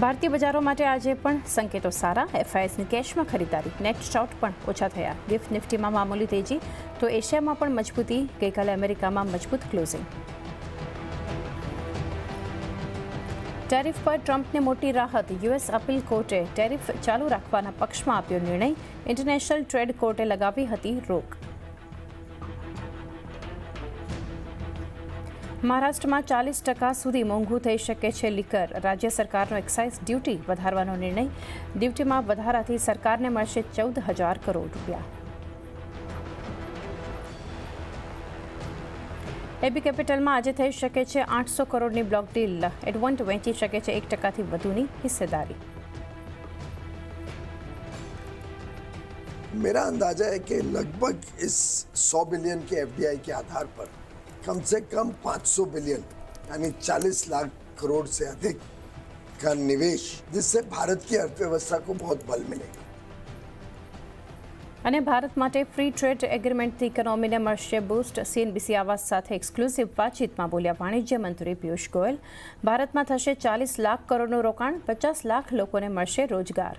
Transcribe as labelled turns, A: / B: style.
A: ભારતીય બજારો માટે આજે પણ સંકેતો સારા. એફઆઈએસની કેશમાં ખરીદારી, નેટ શોર્ટ પણ ઓછા થયા. ગિફ્ટ નિફ્ટીમાં મામૂલી તેજી તો એશિયામાં પણ મજબૂતી. ગઈકાલે અમેરિકામાં મજબૂત ક્લોઝિંગ. ટેરિફ પર ટ્રમ્પને મોટી રાહત. યુએસ અપીલ કોર્ટે ટેરિફ ચાલુ રાખવાના પક્ષમાં આપ્યો નિર્ણય. ઇન્ટરનેશનલ ટ્રેડ કોર્ટે લગાવી હતી રોક. મહારાષ્ટ્રમાં 40% સુધી મોંઘું થઈ શકે છે લિકર. રાજ્ય સરકારનો એક્સાઇઝ ડ્યુટી વધારવાનો નિર્ણય. ડ્યુટીમાં વધારાથી સરકારને મળશે 14,000 કરોડ રૂપિયા. એબી કેપિટલમાં આજે થઈ શકે છે 800 કરોડની બ્લોક ડીલ. એડવન્ટ વેચી શકે છે 1%થી વધુની હિસ્સેદારી.
B: मेरा अंदाजा है कि लगभग इस 100 बिलियन के एफडीआई के आधार पर कम से कम 500 बिलियन यानी 40 लाख करोड़ से अधिक का निवेश, जिससे भारत की अर्थव्यवस्था को बहुत बल मिलेगा.
A: અને ભારત માટે ફ્રી ટ્રેડ એગ્રીમેન્ટથી ઇકોનોમીને મળશે બૂસ્ટ. સીએનબીસી આવાસ સાથે એક્સક્લુઝિવ વાતચીતમાં બોલ્યા વાણિજ્ય મંત્રી પિયુષ ગોયલ. ભારતમાં થશે 40 લાખ કરોડનું રોકાણ, 50 લાખ લોકોને મળશે રોજગાર.